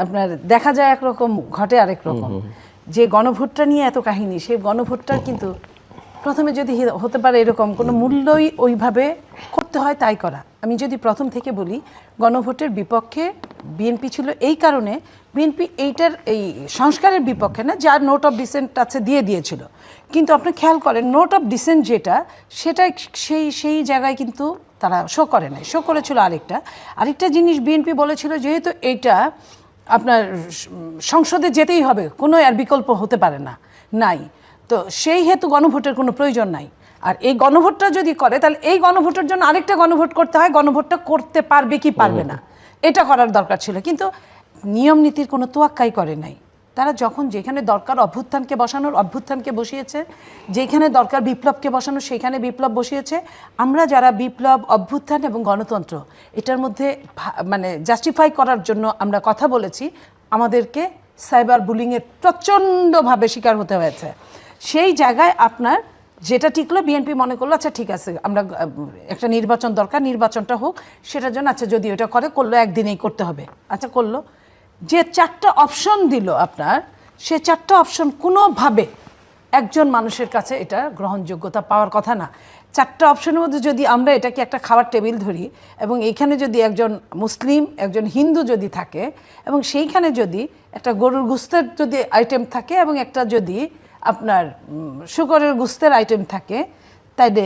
আপনার দেখা যায় একরকম, ঘটে আরেক রকম। যে গণভোটটা নিয়ে এত কাহিনী, সেই গণভোটটার কিন্তু প্রথমে যদি হতে পারে এরকম কোনো মূল্যই ওইভাবে করতে হয় তাই করা। আমি যদি প্রথম থেকে বলি, গণভোটের বিপক্ষে বিএনপি ছিল এই কারণে, বিএনপি এইটার এই সংস্কারের বিপক্ষে না, যার নোট অফ ডিসেন্ট আছে দিয়ে দিয়েছিল। কিন্তু আপনি খেয়াল করেন নোট অফ ডিসেন্ট যেটা, সেটা সেই জায়গায় কিন্তু তারা শো করে নাই, শো করেছিল আরেকটা জিনিস। বিএনপি বলেছিল যেহেতু এইটা আপনার সংসদে যেতেই হবে, কোনো আর বিকল্প হতে পারে না, নাই, তো সেই হেতু গণভোটের কোনো প্রয়োজন নাই। আর এই গণভোটটা যদি করে, তাহলে এই গণভোটের জন্য আরেকটা গণভোট করতে হয়, গণভোটটা করতে পারবে কি পারবে না এটা করার দরকার ছিল। কিন্তু নিয়ম নীতির কোনো তোয়াক্কাই করে নাই। তারা যখন যেখানে দরকার অভ্যুত্থানকে বসানোর অভ্যুত্থানকে বসিয়েছে, যেখানে দরকার বিপ্লবকে বসানোর সেখানে বিপ্লব বসিয়েছে। আমরা যারা বিপ্লব, অভ্যুত্থান এবং গণতন্ত্র এটার মধ্যে মানে জাস্টিফাই করার জন্য আমরা কথা বলেছি, আমাদেরকে সাইবার বুলিংয়ের প্রচণ্ডভাবে শিকার হতে হয়েছে। সেই জায়গায় আপনার যেটা টিকলো, বিএনপি মনে করলো আচ্ছা ঠিক আছে, আমরা একটা নির্বাচন দরকার, নির্বাচনটা হোক, সেটার জন্য আচ্ছা যদি ওটা করলো একদিনেই করতে হবে, আচ্ছা করলো। যে 4টা অপশন দিল আপনার, সে 4টা অপশন কোনোভাবে একজন মানুষের কাছে এটা গ্রহণযোগ্যতা পাওয়ার কথা না। 4টা অপশনের মধ্যে যদি আমরা এটাকে একটা খাবার টেবিল ধরি, এবং এইখানে যদি একজন মুসলিম, একজন হিন্দু যদি থাকে, এবং সেইখানে যদি একটা গরুর গোস্তের যদি আইটেম থাকে, এবং একটা যদি আপনার শুকরের গোস্তের আইটেম থাকে, তাইলে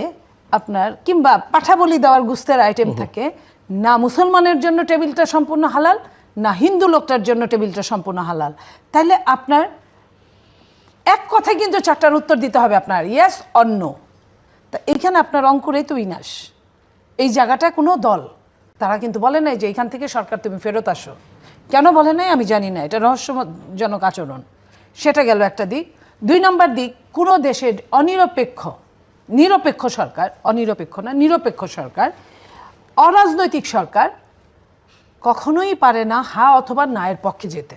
আপনার কিংবা পাঠা বলি দেওয়ার গোস্তের আইটেম থাকে, না মুসলমানের জন্য টেবিলটা সম্পূর্ণ হালাল, না হিন্দু লোকটার জন্য টেবিলটা সম্পূর্ণ হালাল, তাহলে আপনার এক কথায় কিন্তু 4টার উত্তর দিতে হবে আপনার, ইয়েস অর নো। তা এইখানে আপনার অঙ্কুরেই তো বিনাশ। এই জায়গাটা কোনো দল তারা কিন্তু বলে নাই যে এইখান থেকে সরকার তুমি ফেরত আসো। কেন বলে নাই আমি জানি না, এটা রহস্যজনক আচরণ। সেটা গেল একটা দিক। 2 নম্বর দিক, কোনো দেশের নিরপেক্ষ সরকার, অনিরপেক্ষ না, নিরপেক্ষ সরকার, অরাজনৈতিক সরকার কখনোই পারে না হা অথবা নায়ের পক্ষে যেতে।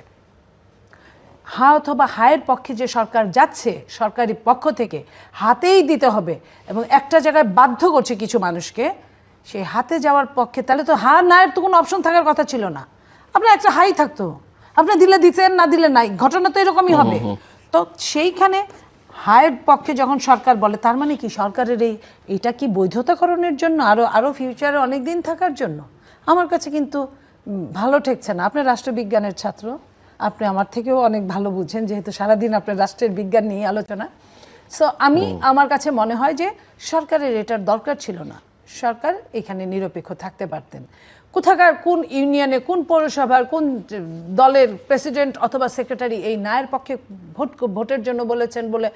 হা অথবা হায়ের পক্ষে যে সরকার যাচ্ছে, সরকারি পক্ষ থেকে হাতেই দিতে হবে, এবং একটা জায়গায় বাধ্য করছে কিছু মানুষকে সেই হাতে যাওয়ার পক্ষে, তাহলে তো হা নায়ের তো কোনো অপশন থাকার কথা ছিল না। আপনার একটা হাই থাকতো, আপনি দিলে দিতেন, না দিলে নাই, ঘটনা তো এরকমই হবে। তো সেইখানে হায়ের পক্ষে যখন সরকার বলে, তার মানে কি সরকারের এইটা কি বৈধতাকরণের জন্য, আরও ফিউচারে অনেক দিন থাকার জন্য? আমার কাছে কিন্তু ভালো ঠেকছে না। আপনি রাষ্ট্রবিজ্ঞানের ছাত্র, আপনি আমার থেকেও অনেক ভালো বুঝেন, যেহেতু সারাদিন আপনার রাষ্ট্রের বিজ্ঞান নিয়ে আলোচনা। সো আমার কাছে মনে হয় যে সরকারের এটার দরকার ছিল না। সরকার এখানে নিরপেক্ষ থাকতে পারতেন। কোথাকার কোন ইউনিয়নে, কোন পৌরসভার, কোন দলের প্রেসিডেন্ট অথবা সেক্রেটারি এই নায়ের পক্ষে ভোটের জন্য বলেছেন বলে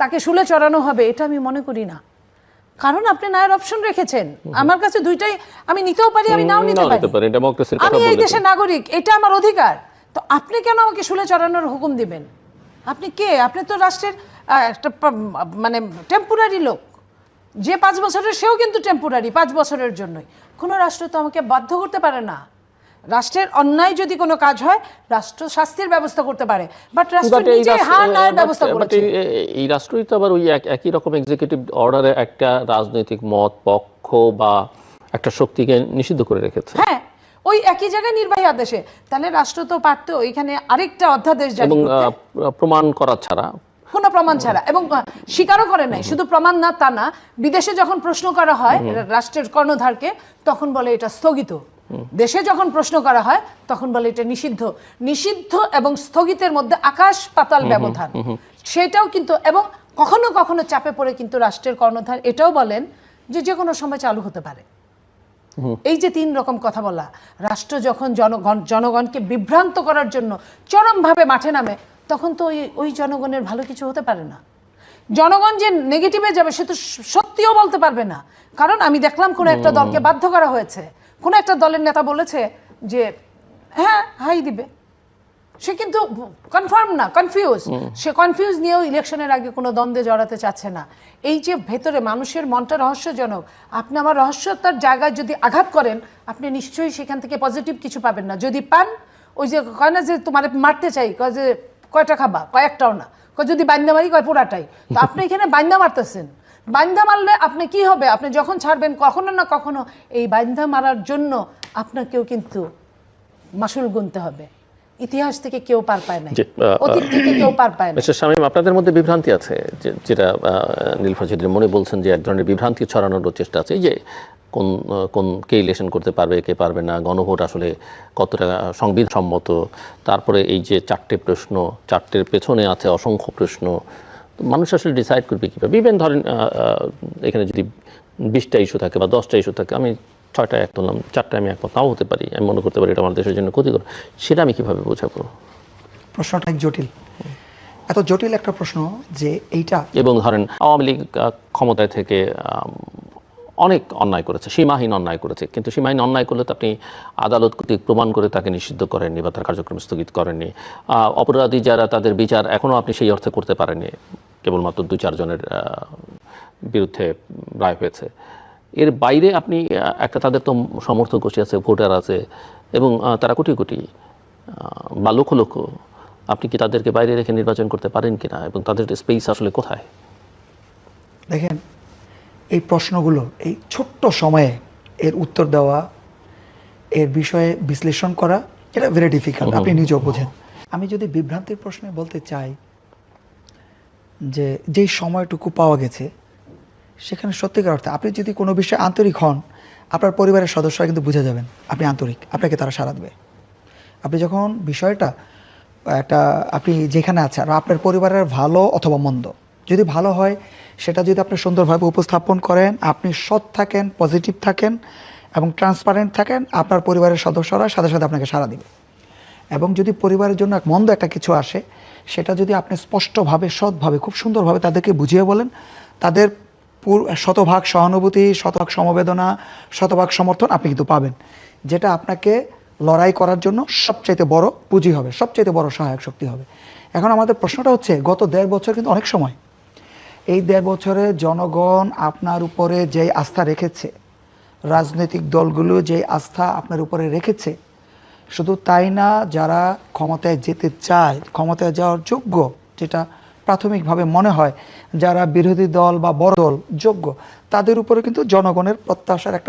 তাকে শুলে চড়ানো হবে, এটা আমি মনে করি না। কারণ আপনি নায়ের অপশন রেখেছেন। আমার কাছে দুইটাই, আমি নিতেও পারি, আমি নাও নিতে পারি। আমি এই দেশের নাগরিক, এটা আমার অধিকার। তো আপনি কেন আমাকে শুলে চড়ানোর হুকুম দিবেন? আপনি কে? আপনি তো রাষ্ট্রের একটা মানে টেম্পোরারি লোক। যে 5 বছরের, সেও কিন্তু টেম্পোরারি, 5 বছরের জন্যই। কোনো রাষ্ট্র তো আমাকে বাধ্য করতে পারে না। রাষ্ট্রের অন্যায় যদি কোনো কাজ হয়, রাষ্ট্র শাস্তির ব্যবস্থা করতে পারে, বাট রাষ্ট্র নিজে হার নায়ের ব্যবস্থা করেছে। এই রাষ্ট্রই তো আবার ওই একই রকম এক্সিকিউটিভ অর্ডারে একটা রাজনৈতিক মত, পক্ষ বা একটা শক্তিকে নিষিদ্ধ করে রেখেছে। হ্যাঁ, ওই একই জায়গায় নির্বাহী আদেশে। তাহলে রাষ্ট্র তো পারতো এখানে আরেকটা অধ্যাদেশ জারি করতে, এবং প্রমাণ করা ছাড়া, কোনো প্রমাণ ছাড়া, এবং স্বীকারও করে নাই। শুধু প্রমাণ না তা না, বিদেশে যখন প্রশ্ন করা হয় রাষ্ট্রের কর্ণধারকে, তখন বলে এটা স্থগিত। দেশে যখন প্রশ্ন করা হয় তখন বলে এটা নিষিদ্ধ। নিষিদ্ধ এবং স্থগিতের মধ্যে আকাশ পাতাল ব্যবধান। সেটাও কিন্তু, এবং কখনো কখনো চাপে পড়ে কিন্তু রাষ্ট্রের কর্ণধার এটাও বলেন যে কোনো সময় চালু হতে পারে। এই যে 3 রকম কথা বলা, রাষ্ট্র যখন জনগণকে বিভ্রান্ত করার জন্য চরমভাবে মাঠে নামে, তখন তো ওই জনগণের ভালো কিছু হতে পারে না। জনগণ যে নেগেটিভে যাবে সে তো সত্যিও বলতে পারবে না। কারণ আমি দেখলাম কোনো একটা দলকে বাধ্য করা হয়েছে, কোনো একটা দলের নেতা বলেছে যে হ্যাঁ হাই দিবে, সে কিন্তু কনফার্ম না, কনফিউজ। সে কনফিউজ নিয়েও ইলেকশনের আগে কোনো দ্বন্দ্বে জড়াতে চাচ্ছে না। এই যে ভেতরে মানুষের মনটা রহস্যজনক। আপনি আমার রহস্যতার জায়গায় যদি আঘাত করেন, আপনি নিশ্চয়ই সেখান থেকে পজিটিভ কিছু পাবেন না। যদি পান, ওই যে কয় না যে তোমার মারতে চাই, কয় যে কয়টা খাবা, কয়েকটাও না, কয় যদি বান্দা মারি, কয় পুরাটাই। তো আপনি এখানে বান্দা মারতেছেন। বান্দা মারলে আপনি কি হবে? আপনি যখন ছাড়বেন, কখনো না কখনো এই বান্দা মারার জন্য আপনাকেও কিন্তু মাসুল গুনতে হবে। ইতিহাস থেকে কেউ পার পায় না, জি, অতীত থেকে কেউ পার পায় না। মিস্টার শামীম, আপনাদের মধ্যে বিভ্রান্তি আছে, যেটা নীলুফার চৌধুরী মনে বলছেন যে এক ধরনের বিভ্রান্তি ছড়ানোর চেষ্টা আছে, এই যে কোন কে ইলেকশন করতে পারবে, কে পারবে না, গণভোট আসলে কতটা সংবিধান সম্মত, তারপরে এই যে 4টে প্রশ্ন, 4টের পেছনে আছে অসংখ্য প্রশ্ন, মানুষ আসলে ডিসাইড করবে কীভাবে? ইভেন ধরেন এখানে যদি 20টা ইস্যু থাকে বা 10টা ইস্যু থাকে, আমি 6টা এক তুললাম, 4টায় আমি একমত নাও হতে পারি, আমি মনে করতে পারি এটা আমার দেশের জন্য ক্ষতিকর, সেটা আমি কীভাবে বোঝাবো? প্রশ্নটা এক জটিল, এত জটিল একটা প্রশ্ন যে এইটা। এবং ধরেন আওয়ামী লীগ ক্ষমতায় থেকে অনেক অন্যায় করেছে, সীমাহীন অন্যায় করেছে, কিন্তু সীমাহীন অন্যায় করলে তো আপনি আদালত কর্তৃক প্রমাণ করে তাকে নিষিদ্ধ করেননি বা তার কার্যক্রম স্থগিত করেননি। অপরাধী যারা, তাদের বিচার এখনও আপনি সেই অর্থে করতে পারেননি, কেবলমাত্র 2-4 জনের বিরুদ্ধে রায় হয়েছে। এর বাইরে আপনি একটা, তাদের তো সমর্থক গোষ্ঠী আছে, ভোটার আছে, এবং তারা কোটি কোটি বা লক্ষ লক্ষ, আপনি কি তাদেরকে বাইরে রেখে নির্বাচন করতে পারেন কিনা, এবং তাদের স্পেস আসলে কোথায়? দেখেন, এই প্রশ্নগুলো এই ছোট্ট সময়ে এর উত্তর দেওয়া, এর বিষয়ে বিশ্লেষণ করা, এটা ভেরি ডিফিকাল্ট, আপনি নিজেও বোঝেন। আমি যদি বিভ্রান্তির প্রশ্নে বলতে চাই যে যেই সময়টুকু পাওয়া গেছে সেখানে সত্যিকার অর্থে আপনি যদি কোনো বিষয়ে আন্তরিক হন, আপনার পরিবারের সদস্যরা কিন্তু বুঝে যাবেন আপনি আন্তরিক, আপনাকে তারা সাড়া দেবে। আপনি যখন বিষয়টা একটা, আপনি যেখানে আছেন আর আপনার পরিবারের ভালো অথবা মন্দ, যদি ভালো হয় সেটা যদি আপনি সুন্দরভাবে উপস্থাপন করেন, আপনি সৎ থাকেন, পজিটিভ থাকেন এবং ট্রান্সপারেন্ট থাকেন, আপনার পরিবারের সদস্যরা সাথে সাথে আপনাকে সাড়া দেবে। এবং যদি পরিবারের জন্য এক মন্দ একটা কিছু আসে, সেটা যদি আপনি স্পষ্টভাবে, সৎভাবে, খুব সুন্দরভাবে তাদেরকে বুঝিয়ে বলেন, তাদের শতভাগ সহানুভূতি, শতভাগ সমবেদনা, শতভাগ সমর্থন আপনি কিন্তু পাবেন, যেটা আপনাকে লড়াই করার জন্য সবচাইতে বড় পুঁজি হবে, সবচাইতে বড় সহায়ক শক্তি হবে। এখন আমাদের প্রশ্নটা হচ্ছে, গত 1.5 বছর কিন্তু অনেক সময়, এই 1.5 বছরে জনগণ আপনার উপরে যে আস্থা রেখেছে, রাজনৈতিক দলগুলো যে আস্থা আপনার উপরে রেখেছে, শুধু তাই না, যারা ক্ষমতায় যেতে চায়, ক্ষমতায় যাওয়ার যোগ্য, যেটা প্রাথমিকভাবে মনে হয় যারা বিরোধী দল বা বড় দল যোগ্য, তাদের উপরে কিন্তু জনগণের প্রত্যাশার একটা